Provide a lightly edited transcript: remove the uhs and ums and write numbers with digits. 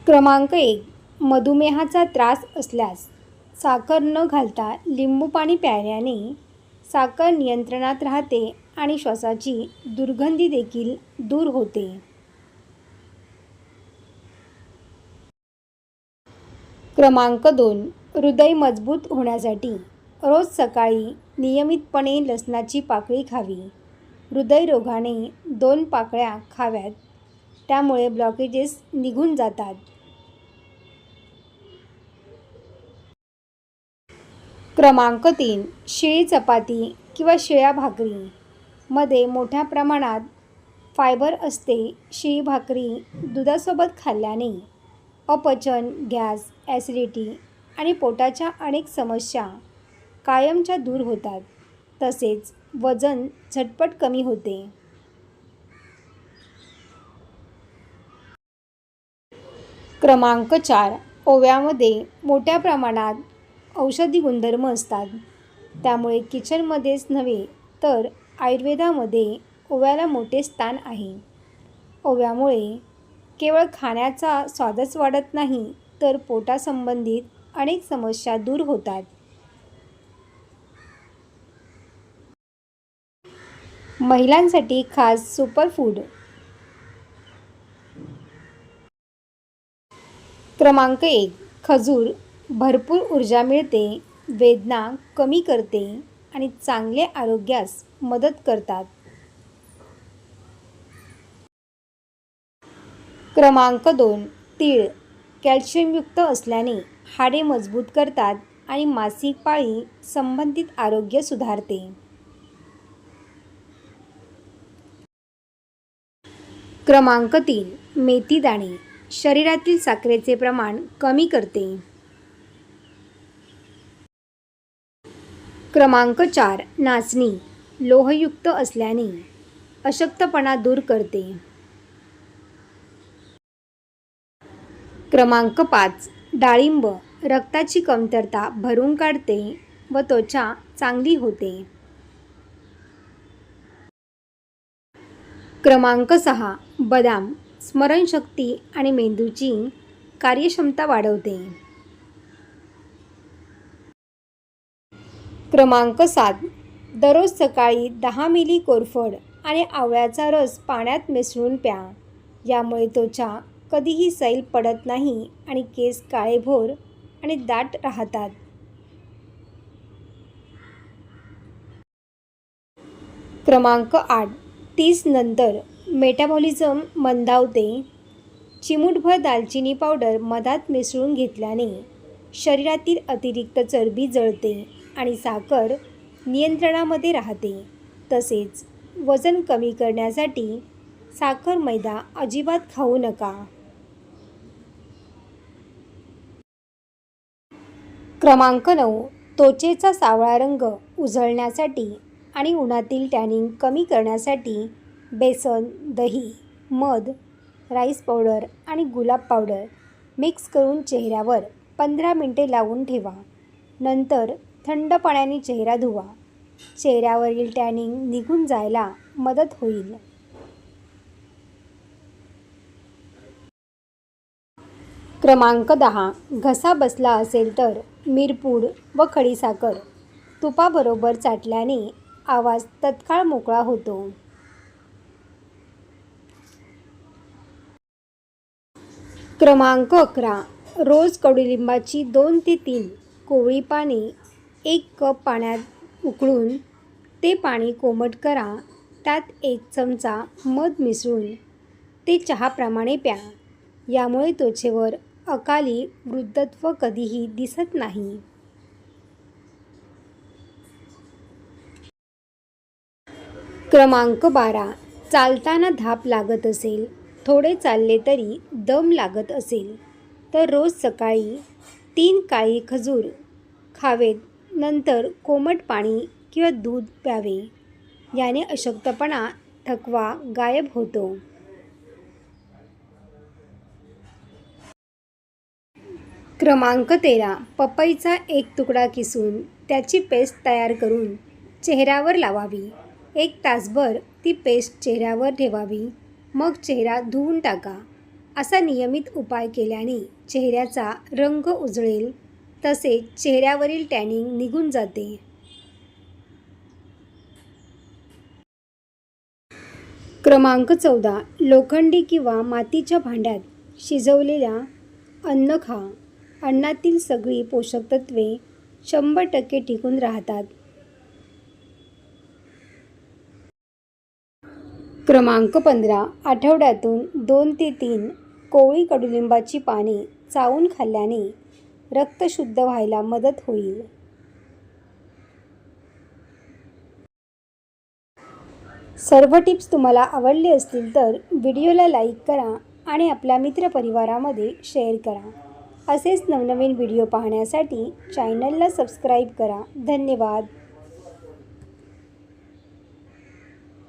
क्रमांक 1. मधुमेहाचा त्रास असल्यास साखर न घालता लिंबू पाणी प्यायल्याने साखर नियंत्रणात राहते आणि श्वासाची दुर्गंधी देखील दूर होते. क्रमांक 2. हृदय मजबूत होण्यासाठी रोज सकाळी नियमितपणे लसणाची पाकळी खावी. हृदयरोगाने 2 पाकळ्या खाव्यात, त्यामुळे ब्लॉकेजेस निघून जातात. क्रमांक 3. शिळी चपाती किंवा शिळ्या भाकरी मध्ये मोठ्या प्रमाणात फायबर असते. शिळी भाकरी दुधासोबत खाल्ल्याने अपचन, गॅस, ॲसिडिटी आणि पोटाच्या अनेक समस्या कायमच्या दूर होतात. तसेच वजन झटपट कमी होते. क्रमांक 4. ओव्यामध्ये मोठ्या प्रमाणात औषधी गुणधर्म असतात. त्यामुळे किचनमध्येच नव्हे तर आयुर्वेदामध्ये ओव्याला मोठे स्थान आहे. ओव्यामुळे केवळ खाण्याचा स्वादच वाढत नाही, तर पोटासंबंधित अनेक समस्या दूर होतात. महिलांसाठी खास सुपरफूड. क्रमांक 1. खजूर भरपूर ऊर्जा मिळते, वेदना कमी करते आणि चांगले आरोग्यास मदत करतात. क्रमांक 2. तीळ कॅल्शियमयुक्त असल्याने हाडे मजबूत करतात आणि मासिक पाळी संबंधित आरोग्य सुधारते. क्रमांक 3. मेथी दाणे शरीरातील साखरेचे प्रमाण कमी करते. क्रमांक 4. नाचणी लोहयुक्त असल्याने अशक्तपणा दूर करते. क्रमांक 5. डाळिंब रक्ताची कमतरता भरून काढते व त्वचा चांगली होते. क्रमांक 6. बदाम स्मरणशक्ती आणि मेंदूची कार्यक्षमता वाढवते. क्रमांक 7. दररोज सकाळी 10 मिली कोरफड आणि आवळ्याचा रस पाण्यात मिसळून प्या. यामुळे त्वचा कधीही सैल पडत नाही आणि केस काळेभोर आणि दाट राहतात. क्रमांक 8. 30 नंतर मेटाबॉलिझम मंदावते. चिमूटभर दालचिनी पावडर मधात मिसळून घेतल्याने शरीरातील अतिरिक्त चरबी जळते आणि साखर नियंत्रणामध्ये राहते. तसेच वजन कमी करण्यासाठी साखर मैदा अजिबात खाऊ नका. क्रमांक 9. त्वचेचा सावळा रंग उजळण्यासाठी आणि उन्हातील टॅनिंग कमी करण्यासाठी बेसन, दही, मध, राईस पावडर आणि गुलाब पावडर मिक्स करून चेहऱ्यावर 15 मिनिटे लावून ठेवा. नंतर थंड पाण्याने चेहरा धुवा. चेहऱ्यावरील टॅनिंग निघून जायला मदत होईल. क्रमांक 10. घसा बसला असेल तर मिरपूड व खडीसाखर तुपाबरोबर चाटल्याने आवाज तत्काळ मोकळा होतो. क्रमांक 11. रोज कडुलिंबाची 2 ते 3 कोवळी पाने 1 कप पाण्यात उकळून ते पाणी कोमट करा. त्यात 1 चमचा मध मिसळून ते चहाप्रमाणे प्या. यामुळे त्वचेवर अकाली वृद्धत्व कधीही दिसत नाही. क्रमांक 12. चालताना धाप लागत असेल, थोडे चालले तरी दम लागत असेल तर रोज सकाळी 3 काळी खजूर खावेत. नंतर कोमट पाणी किंवा दूध प्यावे. याने अशक्तपणा, थकवा गायब होतो. क्रमांक 13. पपईचा 1 तुकडा किसून त्याची पेस्ट तयार करून चेहऱ्यावर लावावी. 1 तासभर ती पेस्ट चेहऱ्यावर ठेवावी. मग चेहरा धुवून टाका. असा नियमित उपाय केल्याने चेहऱ्याचा रंग उजळेल, तसेच चेहऱ्यावरील टॅनिंग निघून जाते. क्रमांक 14. लोखंडी किंवा मातीच्या भांड्यात शिजवलेल्या अन्न खा. अन्नातील सगळी पोषक तत्वे 100% टिकून राहतात. क्रमांक 15. आठवड्यातून 2 ते 3 कोवळी कडुलिंबाची पाने चावून खाल्ल्याने रक्त शुद्ध व्हायला मदत होईल. सर्व टिप्स तुम्हाला आवडले असतील तर व्हिडिओला लाईक करा आणि आपल्या मित्रपरिवारामध्ये शेअर करा. असेच नवनवीन व्हिडिओ पाहण्यासाठी चॅनलला सबस्क्राईब करा. धन्यवाद.